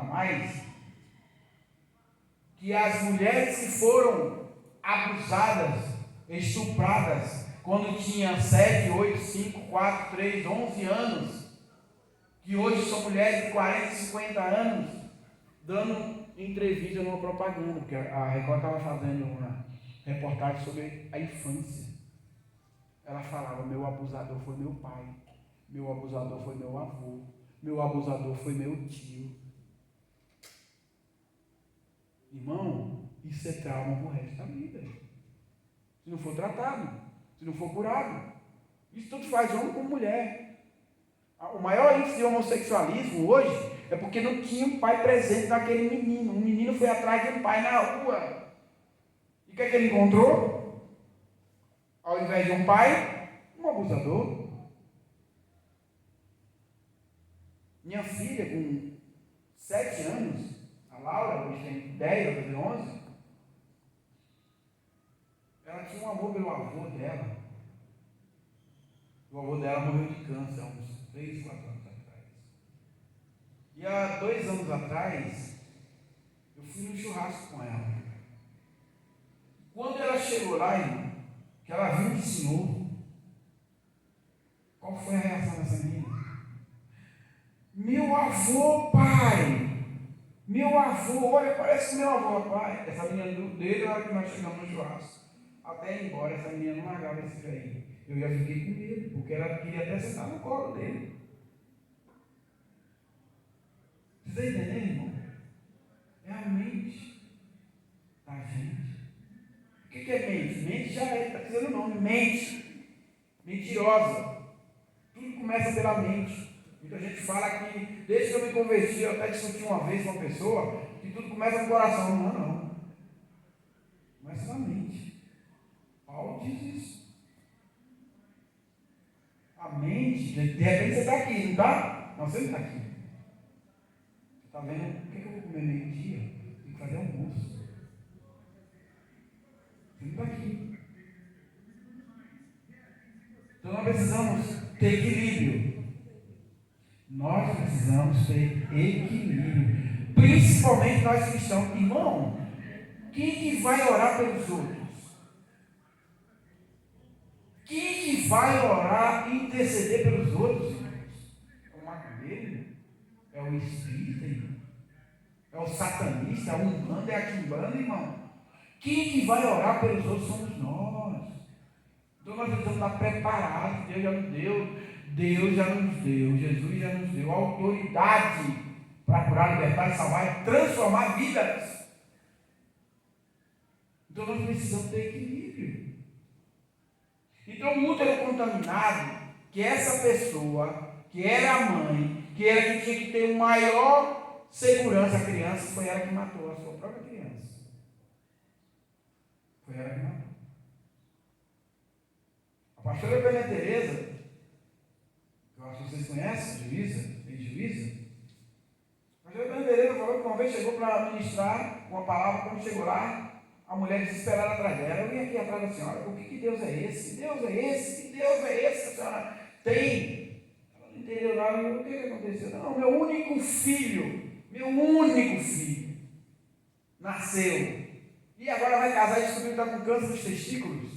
contar mais, que as mulheres que foram abusadas, estupradas, quando tinham 7, 8, 5, 4, 3, 11 anos, que hoje são mulheres de 40, 50 anos, dando entrevista numa propaganda, porque a Record estava fazendo uma reportagem sobre a infância. Ela falava: meu abusador foi meu pai, meu abusador foi meu avô, meu abusador foi meu tio. Irmão, isso é trauma pro resto da vida. Se não for tratado, se não for curado. Isso tudo faz homem com mulher. O maior índice de homossexualismo hoje é porque não tinha um pai presente naquele menino. Um menino foi atrás de um pai na rua. E o que é que ele encontrou? Ao invés de um pai, um abusador. Minha filha, com 7 anos, a Laura, hoje tem 10, vai fazer 11, ela tinha um amor pelo avô dela. O avô dela morreu de câncer há uns 3, 4 anos atrás. E há 2 anos atrás, eu fui num churrasco com ela. Quando ela chegou lá, irmão, que ela viu o Senhor, qual foi a reação dessa menina? Meu avô, pai! Meu avô, olha, parece meu avô, pai. Essa menina desde a hora que nós chegamos no churrasco, até ir embora, essa menina não largava esse velho. Eu já fiquei com medo, porque ela queria até sentar no colo dele. Você está entendendo, irmão? É a mente da gente. O que é mente? Mente já está dizendo o nome, mente. Mentirosa. Tudo começa pela mente. Muita gente fala que, desde que eu me converti, eu até discuti uma vez com uma pessoa, que tudo começa no coração. Não, não. Começa na mente. Paulo diz isso. A mente, de repente você está aqui, não está? Não, você não está aqui. Você está vendo, o que eu vou comer meio-dia? Tem que fazer almoço. Você não está aqui. Então nós precisamos ter equilíbrio. Nós precisamos ter equilíbrio. Principalmente nós cristãos. Irmão, quem que vai orar pelos outros? Quem que vai orar e interceder pelos outros, irmãos? É o macumbeiro? É o espírita, irmão? É o satanista? É o umbanda? É a quimbanda, irmão? Quem que vai orar pelos outros somos nós. Então nós precisamos estar preparados. Deus já nos deu. Deus já nos deu. Jesus já nos deu autoridade para curar, libertar, salvar e transformar vidas. Então nós precisamos ter equilíbrio. Então o útero contaminado, que essa pessoa, que era a mãe, que era que tinha que ter maior segurança, a criança, foi ela que matou a sua própria criança. Foi ela que matou. A pastora Bela Teresa, que eu acho que vocês conhecem, ex-juíza, a pastora Bela Teresa falou que uma vez chegou para ministrar uma palavra, quando chegou lá, a mulher desesperada atrás dela: eu vim aqui atrás da senhora, o que Deus é esse? Que Deus é esse? Que Deus é esse que a senhora tem? Ela não entendeu nada. O que aconteceu? Não, meu único filho, nasceu. E agora vai casar e descobriu que está com câncer nos testículos.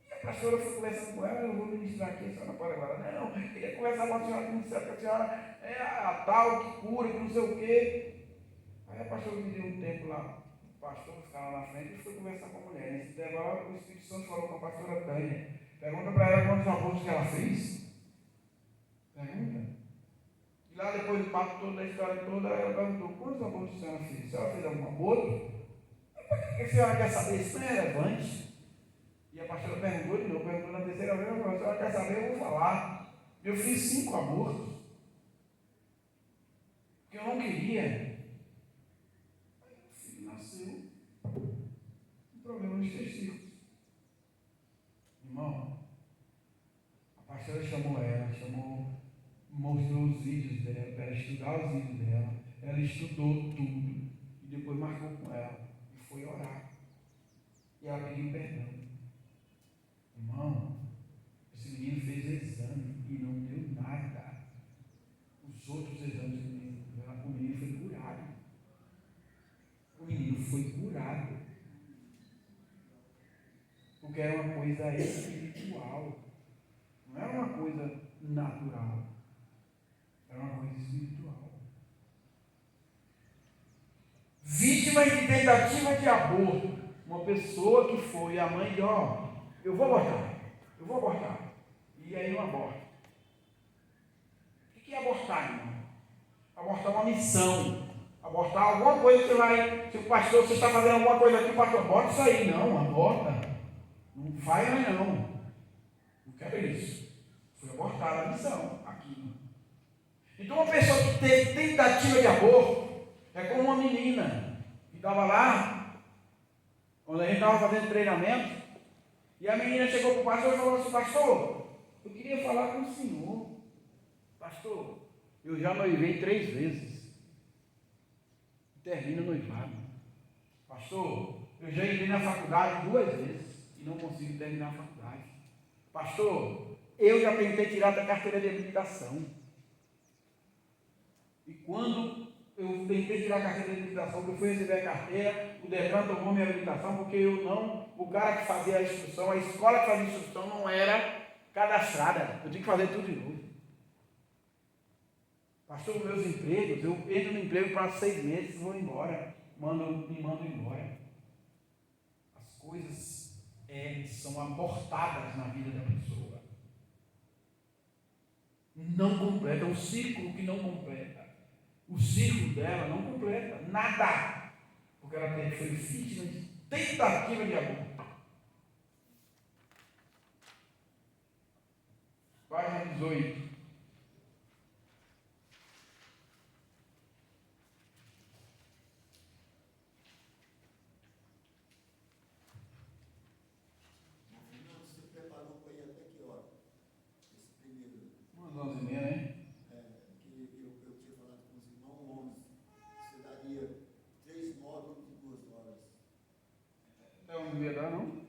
E a pastora foi conversando com ela: eu vou ministrar aqui, a senhora não pode agora. Não, eu queria conversar com a senhora, que me disseram que a senhora é a tal que cura, que não sei o quê. Aí a pastora me deu um tempo lá. O pastor ficava lá na frente e foi conversar com a mulher. Nesse tempo agora o Espírito Santo falou com a pastora Tânia. Pergunta para ela quantos abortos que ela fez. Pergunta. E lá depois do papo todo, da história toda, ela perguntou: quantos abortos a senhora fez? Se ela fez algum aborto, por que a senhora quer saber? Isso não é relevante. E a pastora perguntou de novo, perguntou na terceira vez: a senhora quer saber? Eu vou falar. Eu fiz 5 abortos. Porque eu não queria. Nasceu um problema nos testículos. Irmão, a pastora chamou ela, mostrou os vídeos dela, para ela estudar os vídeos dela. Ela estudou tudo e depois marcou com ela e foi orar. E ela pediu perdão. Irmão, esse menino fez exame e não deu nada. Os outros exames que o menino Porque era uma coisa espiritual. Não era uma coisa natural. Era uma coisa espiritual. Vítima de tentativa de aborto. Uma pessoa que foi a mãe de, eu vou abortar. E aí não aborta. O que é abortar, irmão? Abortar uma missão. Abortar alguma coisa que você vai. Se o pastor, você está fazendo alguma coisa aqui, o pastor, aborta isso aí. Não, aborta. Não faz mais não. Não quero isso. Foi abortada a missão aqui. Então uma pessoa que teve tentativa de aborto é como uma menina que estava lá, quando a gente estava fazendo treinamento, e a menina chegou para o pastor e falou assim: pastor, eu queria falar com o senhor. Pastor, eu já noivei 3 vezes. Termina o noivado. Pastor, eu já entrei na faculdade 2 vezes e não consigo terminar a faculdade. Pastor, eu já tentei tirar da carteira de habilitação. E quando eu tentei tirar a carteira de habilitação, que eu fui receber a carteira, o Detran tomou minha habilitação, porque o cara que fazia a instrução, a escola que fazia a instrução não era cadastrada. Eu tinha que fazer tudo de novo. Pastor, meus empregos, eu entro no emprego para 6 meses e vou embora. Me mando embora. As coisas são abortadas na vida da pessoa. Não completa, é um ciclo que não completa. O ciclo dela não completa nada. Porque ela foi vítima de tentativa de aborto. Página 18. Não ia dar, não?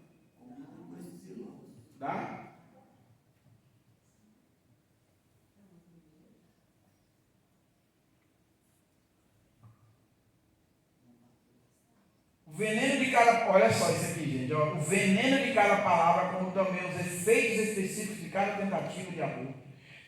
Dá? O veneno de cada... Olha só isso aqui, gente. O veneno de cada palavra, como também os efeitos específicos de cada tentativa de aborto,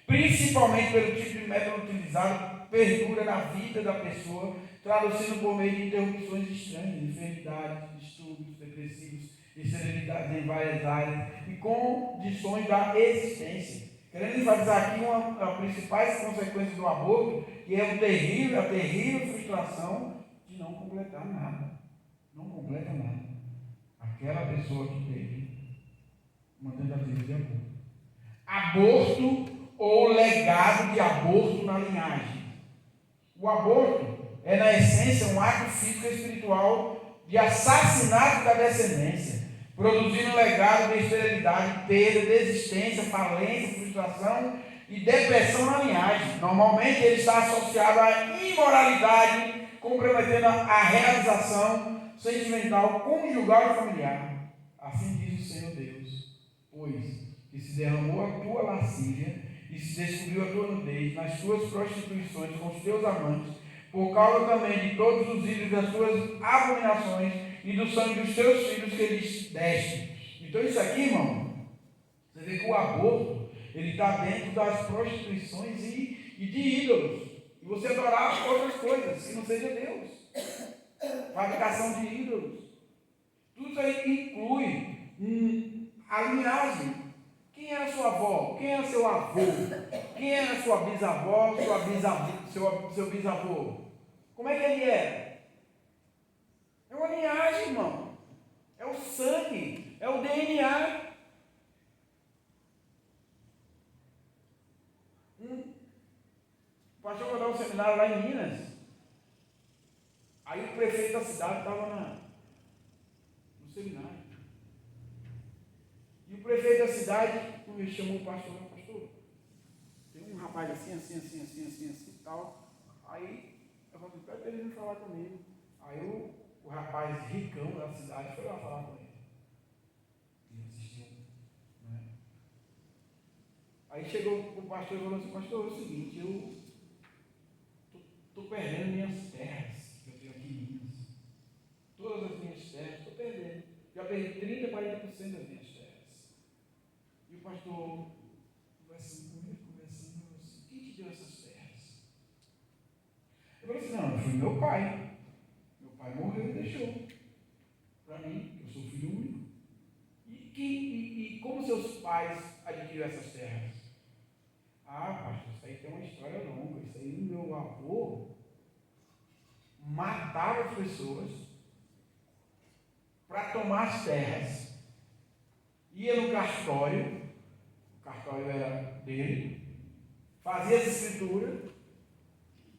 principalmente pelo tipo de método utilizado, perdura na vida da pessoa, traduzindo por meio de interrupções estranhas, enfermidades, distúrbios depressivos, esterilidade em várias áreas e condições da existência. Querendo enfatizar aqui uma das principais consequências do aborto, que é a terrível frustração de não completar nada. Não completa nada. Aquela pessoa que teve uma tentativa de aborto. Aborto ou legado de aborto na linhagem. O aborto é, na essência, um ato físico e espiritual de assassinato da descendência, produzindo um legado de esterilidade, perda, desistência, falência, frustração e depressão na linhagem. Normalmente ele está associado à imoralidade, comprometendo a realização sentimental, conjugal e familiar. Assim diz o Senhor Deus: pois que se derramou a tua lascívia e se descobriu a tua nudez nas tuas prostituições com os teus amantes, por causa também de todos os ídolos das tuas abominações e do sangue dos teus filhos que lhes deste. Então isso aqui, irmão, você vê que o aborto, ele está dentro das prostituições e de ídolos. E você adorar outras coisas, que não seja Deus. Fabricação de ídolos. Tudo isso aí inclui a linhagem. Quem era sua avó? Quem era seu avô? Quem era sua bisavó, seu bisavô? Como é que ele era? É uma linhagem, irmão. É o sangue, é o DNA. O pastor foi dar um seminário lá em Minas. Aí o prefeito da cidade estava no seminário. E o prefeito da cidade me chamou o pastor, tem um rapaz assim e tal. Aí eu falei, pede para ele vir falar comigo. Aí o rapaz ricão da cidade foi lá falar com ele. E assistiu. Né? Aí chegou o pastor e falou assim: pastor, é o seguinte, eu estou perdendo minhas terras que eu tenho aqui em Minas. Todas as minhas terras, estou perdendo. Já perdi 30%, 40% das minhas terras. pastor, conversando com ele, assim, quem te deu essas terras? Eu falei assim, não, foi meu pai. Meu pai morreu e deixou para mim, eu sou filho único. E como seus pais adquiriram essas terras? Ah, pastor, isso aí tem uma história longa. Isso aí, meu avô matava as pessoas para tomar as terras. Ia no cartório, o cartório era dele, fazia as escrituras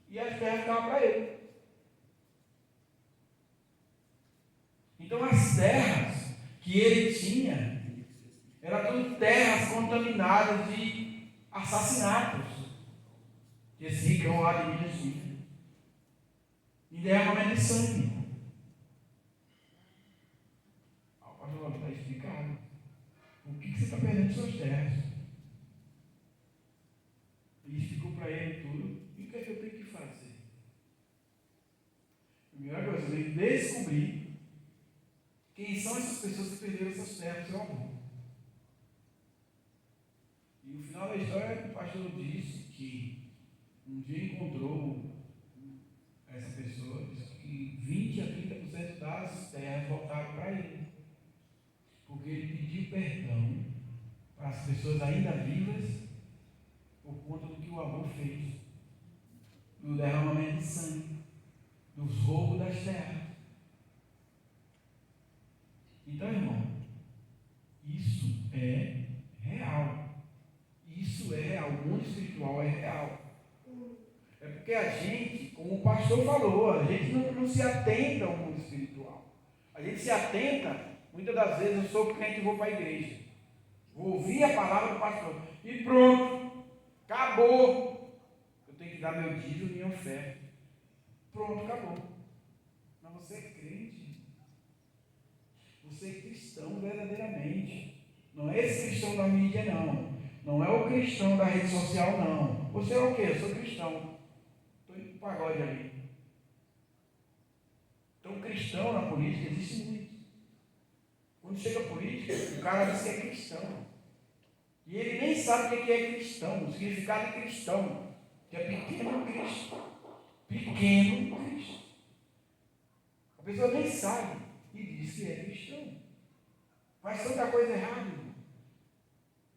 e as terras ficavam para ele. Então as terras que ele tinha eram tudo terras contaminadas de assassinatos que esse ricão lá de Minas tinha. E derramamento de sangue. O pastor está explicado. Por que você está perdendo suas terras? E explicou para ele tudo. E o que é que eu tenho que fazer? Primeira coisa, eu tenho que descobrir quem são essas pessoas que perderam essas terras do seu avô. E no final da história, o pastor disse que um dia encontrou essa pessoa, disse que 20 a 30% das terras voltaram para ele. Porque ele pediu perdão para as pessoas ainda vivas por conta do que o avô fez, do derramamento de sangue, dos roubos das terras. Então, irmão, isso é real. Isso é real. O mundo espiritual é real. É porque a gente, como o pastor falou, a gente não se atenta ao mundo espiritual. A gente se atenta, muitas das vezes eu sou crente e vou para a igreja. Vou ouvir a palavra do pastor. E pronto. Acabou. Eu tenho que dar meu dízimo e minha oferta. Pronto, acabou. Mas você é crente. Você é cristão verdadeiramente. Não é esse cristão da mídia, não. Não é o cristão da rede social, não. Você é o quê? Eu sou cristão. Estou indo para o pagode ali. Então, cristão na política existe muito. Quando chega a política, o cara diz que é cristão. E ele nem sabe o que é cristão, o significado de cristão, que é pequeno Cristo. Pequeno Cristo. A pessoa nem sabe e diz que é cristão. Faz tanta coisa errada, irmão.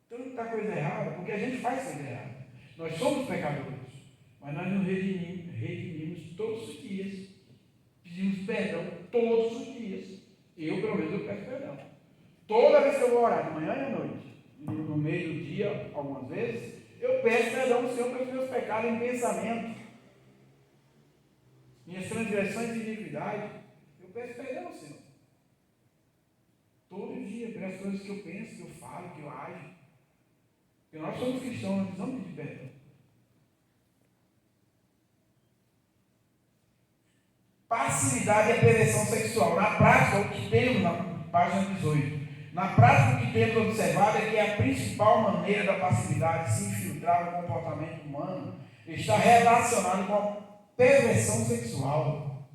Tanta coisa errada, porque a gente faz coisa errada. Nós somos pecadores, mas nós nos redimimos todos os dias. Pedimos perdão todos os dias. Eu, pelo menos, eu peço perdão. Toda vez que eu vou orar, de manhã e à noite, no meio do dia, algumas vezes, eu peço perdão ao Senhor pelos meus pecados em pensamento, minhas transgressões e iniquidade. Eu peço perdão ao Senhor. Todo dia, pelas coisas que eu penso, que eu falo, que eu ajo. Porque nós somos cristãos, nós precisamos pedir perdão. Passividade e perversão sexual. Na prática, o que temos na página 18. Na prática, o que temos observado é que a principal maneira da passividade se infiltrar no comportamento humano está relacionada com a perversão sexual.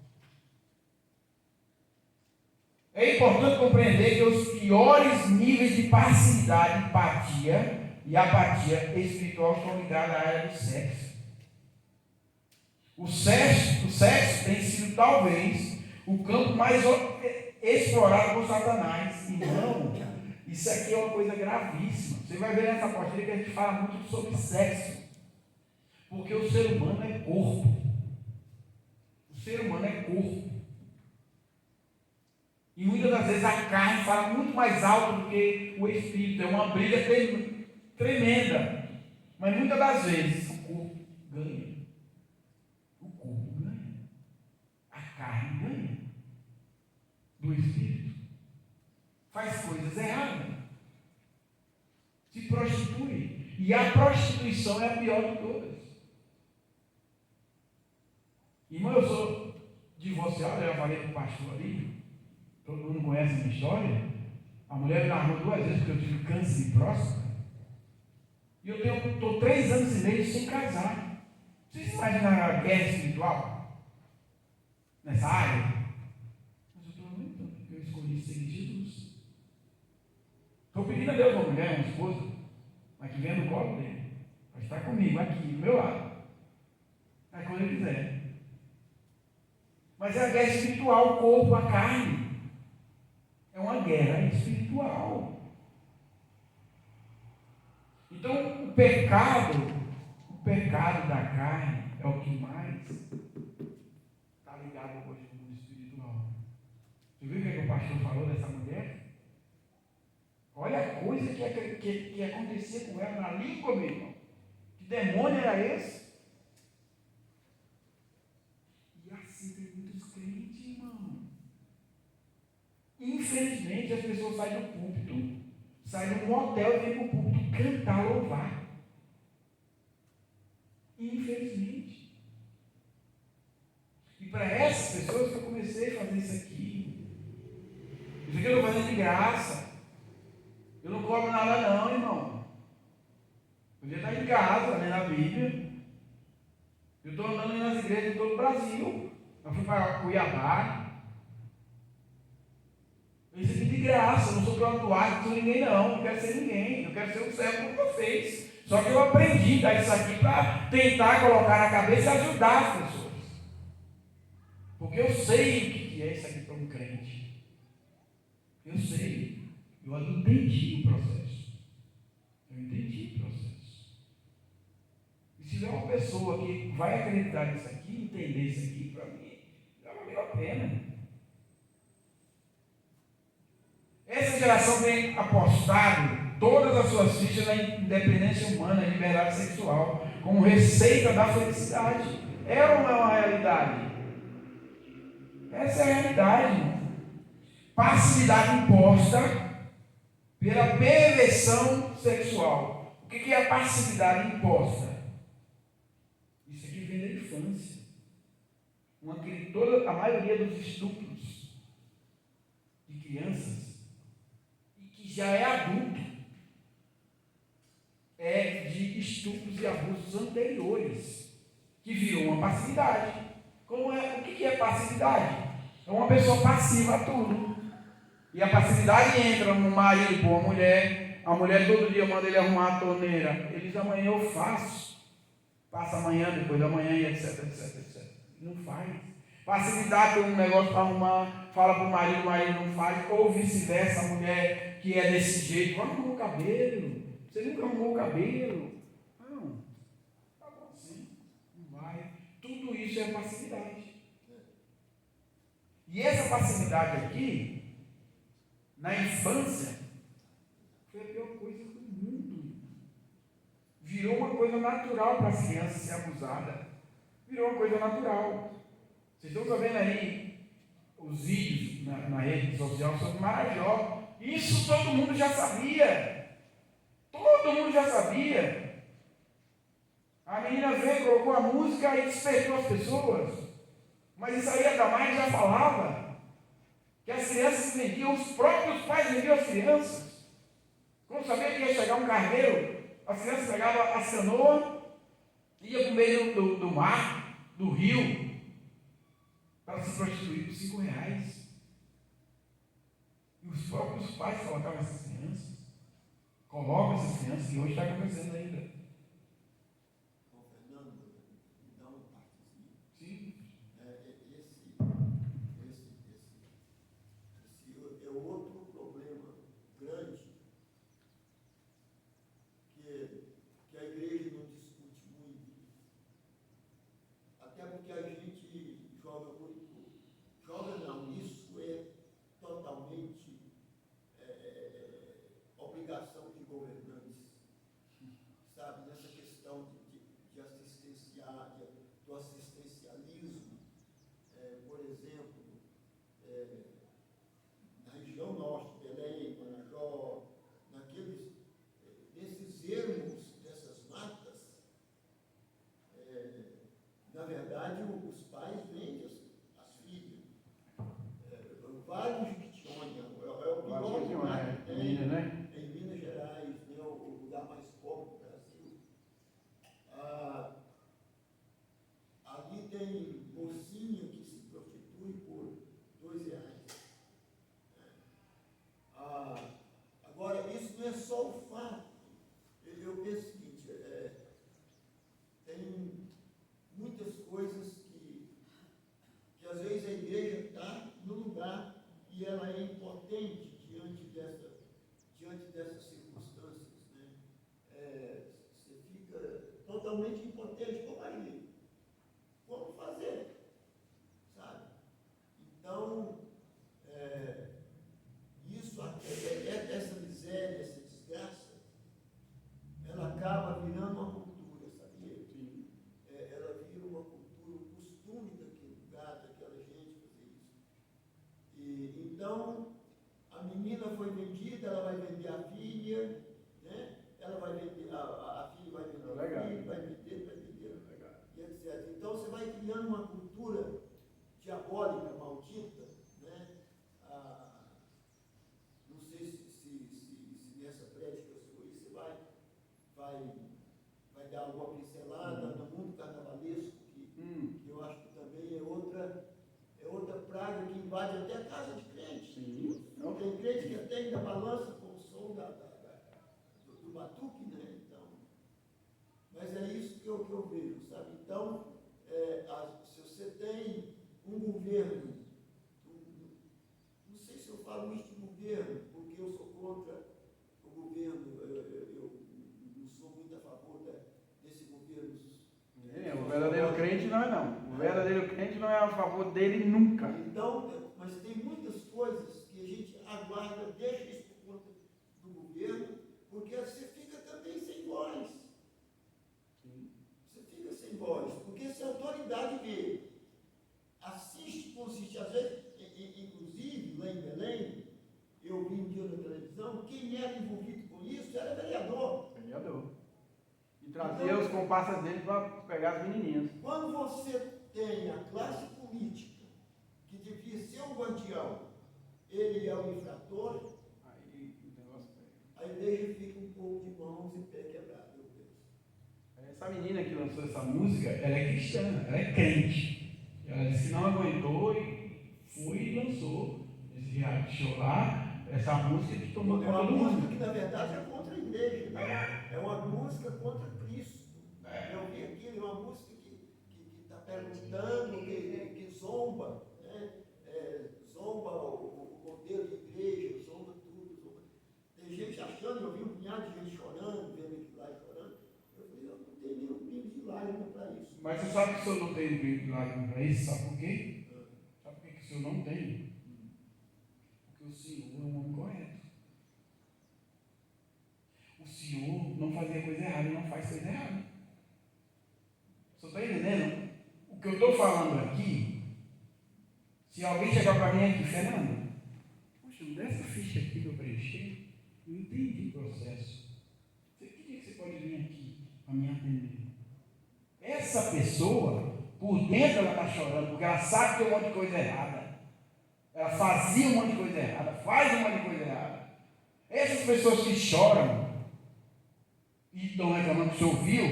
É importante compreender que os piores níveis de passividade, empatia e apatia espiritual estão ligados à área do sexo. O sexo tem sido talvez o campo mais explorado por Satanás. E não, isso aqui é uma coisa gravíssima. Você vai ver nessa apostila que a gente fala muito sobre sexo. Porque o ser humano é corpo. O ser humano é corpo. E muitas das vezes a carne fala muito mais alto do que o espírito. É uma briga tremenda. Mas muitas das vezes o corpo ganha. O corpo ganha. A carne ganha. Do espírito. Faz coisas erradas. Se prostitui. E a prostituição é a pior de todas. Irmão, eu sou divorciado, eu já falei com o pastor ali. Todo mundo conhece a minha história. A mulher me largou 2 vezes porque eu tive câncer de próstata. E eu estou 3 anos e meio sem casar. Vocês imaginaram a guerra espiritual? Nessa área? Mas eu estou aumentando, porque eu escolhi seguir Jesus. Estou pedindo a Deus uma mulher, uma esposa. mas que venha no colo dele. Pode estar comigo, aqui, do meu lado. Aí quando ele quiser. Mas é a guerra espiritual, o corpo, a carne. É uma guerra espiritual. Então, o pecado da carne é o que mais está ligado hoje no mundo espiritual. Você viu o que o pastor falou dessa mulher? Olha a coisa que acontecia com ela na língua, meu irmão. Que demônio era esse? E assim tem muitos crentes, irmão. Infelizmente, as pessoas saem do púlpito, saem do motel e vêm para o púlpito cantar, louvar. Infelizmente. E para essas pessoas que eu comecei a fazer isso aqui. Isso aqui eu estou fazendo de graça. Eu não cobro nada não, irmão. Podia estar em casa, lendo a Bíblia. Eu estou andando nas igrejas de todo o Brasil. Eu fui para Cuiabá. Eu recebi de graça, eu não sou prontuário, não sou ninguém não quero ser ninguém. Eu quero ser um servo como vocês. Só que eu aprendi a dar isso aqui para tentar colocar na cabeça e ajudar as pessoas. Porque eu sei o que é isso aqui para um crente. Eu sei. Eu entendi o processo. Eu entendi o processo. E se tiver uma pessoa que vai acreditar nisso aqui, entender isso aqui, para mim, já valeu a pena. Essa geração tem apostado todas as suas fichas na independência humana, na liberdade sexual, como receita da felicidade. É ou não é uma realidade? Essa é a realidade, irmão. Passividade imposta pela perversão sexual. O que é a passividade imposta? Isso aqui vem da infância. A maioria dos estupros de crianças, e que já é adulto, é de estupros e abusos anteriores, que virou uma passividade. O que é passividade? É uma pessoa passiva a tudo. E a passividade entra no marido com a mulher. A mulher todo dia manda ele arrumar a torneira. Ele diz: amanhã eu faço. Passa amanhã, depois da manhã, e etc. Não faz. Passividade, tem um negócio para arrumar, fala para o marido não faz. Ou vice-versa, a mulher que é desse jeito: arrumou o cabelo. Você nunca arrumou o cabelo? Não. Tá bom assim. Não vai. Tudo isso é passividade. E essa passividade aqui, na infância, foi a pior coisa do mundo. Virou uma coisa natural para as crianças ser abusada. Virou uma coisa natural. Vocês estão vendo aí os vídeos na rede social sobre Marajó. Isso todo mundo já sabia. Todo mundo já sabia. A menina veio, colocou a música e despertou as pessoas. Mas isso aí a Damares já falava. Que as crianças vendiam, os próprios pais vendiam as crianças. Quando sabia que ia chegar um carneiro, as crianças pegavam as canoas, iam para o meio do mar, do rio, para se prostituir por R$5. E os próprios pais colocavam essas crianças. Colocam essas crianças, e hoje está acontecendo ainda. Então, a menina foi vendida, ela vai vender a filha, né? Ela vai vender, a filha vai vender o filho, vai vender, e etc. Então, você vai criando uma cultura diabólica, maldita, né? Não sei se nessa prédica sua aí você vai dar alguma pincelada no mundo carnavalesco, que eu acho que também é outra praga que invade até a casa de crente. Sim. Tem crente que até ainda balança com o som do batuque, né? Então, mas é isso que eu vejo, sabe? Então, se você tem um governo, não sei se eu falo isso de governo, porque eu sou contra o governo, eu não sou muito a favor desse governo. O verdadeiro crente não é não. O verdadeiro crente não é a favor dele nunca. Então, mas tem muitas coisas que a gente aguarda, deixa isso por conta do governo, porque você fica também sem voz. Você fica sem voz, porque se a autoridade vê, consiste, às vezes, inclusive, lá em Belém, eu vi um dia na televisão, quem era envolvido com isso era vereador. E trazia os comparsas dele para pegar as menininhas. Quando você tem a classe política, que devia ser um guardião, ele é o infrator, a igreja fica um pouco de mãos e pé quebrado, meu Deus. Essa menina que lançou essa música, ela é cristã, ela é crente. Ela disse que não aguentou e foi e lançou esse reality show lá, essa música que tomou conta do mundo. É uma música que, na verdade, é contra a igreja, né? É uma música contra Cristo. Eu vi aquilo, é uma música que está perguntando, que zomba, né? Zomba o modelo de igreja, zomba tudo. Zomba. Tem gente achando, eu vi um punhado de gente chorando, vendo aquilo lá chorando. Eu falei, eu não tenho nenhum pingo de lágrima para isso. Mas você sabe que o senhor não tem pingo de lágrima para isso? Sabe por quê? Sabe por que o senhor não tem? Porque o senhor é um homem correto. O senhor não fazia coisa errada e não faz coisa errada. Você está entendendo? O que eu estou falando aqui, se alguém chegar para mim aqui, Fernando, poxa, dessa ficha aqui que eu preenchi, eu entendi o processo. Que dia que você pode vir aqui para me atender? Essa pessoa, por dentro ela está chorando, porque ela sabe que tem um monte de coisa errada. Ela fazia um monte de coisa errada, faz um monte de coisa errada. Essas pessoas que choram e estão reclamando que você ouviu,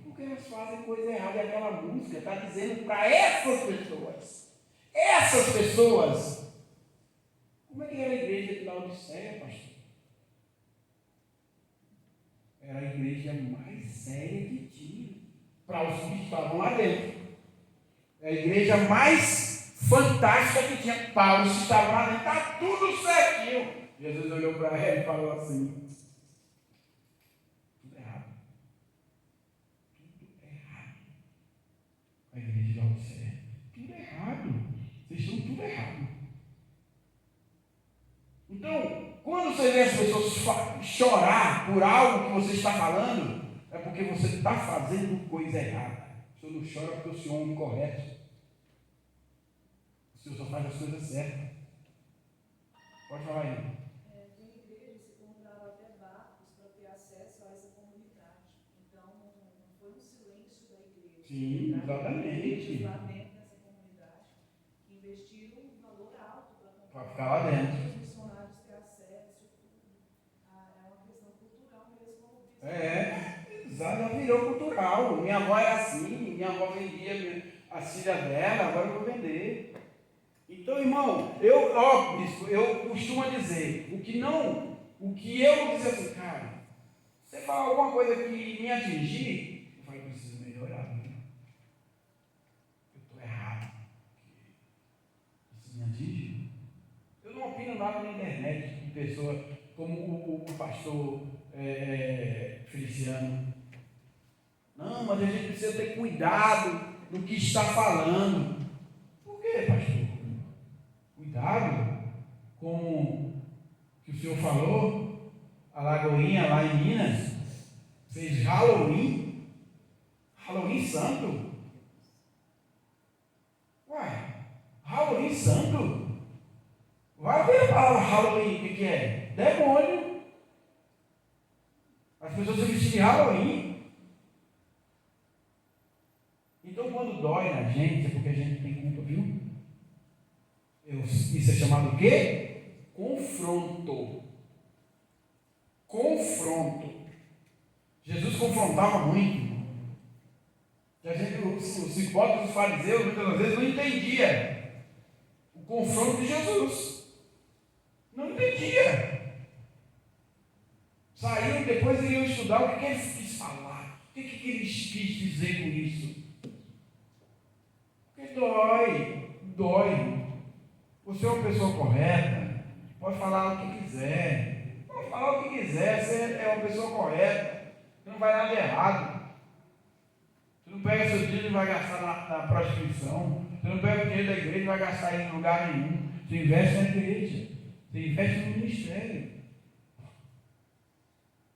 porque elas fazem coisa errada. E aquela música está dizendo para essas pessoas, como é que era a igreja de Laodiceia, pastor? Era a igreja mais séria que tinha, para os que estavam lá dentro. É a igreja mais fantástica que tinha, para os que estavam lá dentro. Está tudo certinho. Jesus olhou para ela e falou assim: tudo errado. Tudo errado. A igreja de Laodiceia, tudo errado. Vocês estão tudo errado. Então, quando você vê as pessoas chorar por algo que você está falando, é porque você está fazendo coisa errada. O senhor não chora porque o senhor é um correto. O senhor só faz as coisas certas. Pode falar aí. Tem igrejas que compraram até barcos para ter acesso a essa comunidade. Então, não foi um silêncio da igreja. Sim, exatamente. Lá dentro dessa comunidade, que investiram um valor alto para ficar lá dentro. Os missionários ter acesso. É uma questão cultural mesmo, como disse. Exato, virou cultural. Minha avó era assim, minha avó vendia as filhas dela, agora eu vou vender. Então, irmão, bispo, eu costumo dizer, o que eu vou dizer assim, cara, você fala alguma coisa que me atingir, eu falei, preciso melhorar, né? Eu estou errado, isso me atinge. Eu não opino nada na internet de pessoa como o pastor Feliciano. Não, mas a gente precisa ter cuidado no que está falando. Por quê, pastor? Cuidado com o que o senhor falou, a Lagoinha lá em Minas fez Halloween Santo. Uai, Halloween Santo? Vai ver a palavra Halloween, o que é? Demônio. As pessoas se vestem de Halloween. Então, quando dói na gente, é porque a gente tem culpa, viu? Isso é chamado o quê? Confronto. Confronto. Jesus confrontava muito. Os hipócritas dos fariseus, muitas vezes, não entendiam o confronto de Jesus. Não entendia. Saíram, depois iriam estudar o que ele quis falar. O que ele quis dizer com isso. Porque dói. Você é uma pessoa correta, pode falar o que quiser. Pode falar o que quiser, você é uma pessoa correta. Você não vai nada errado. Você não pega seu dinheiro e vai gastar na prostituição. Você não pega o dinheiro da igreja e vai gastar em lugar nenhum. Você investe na igreja. Você investe no ministério.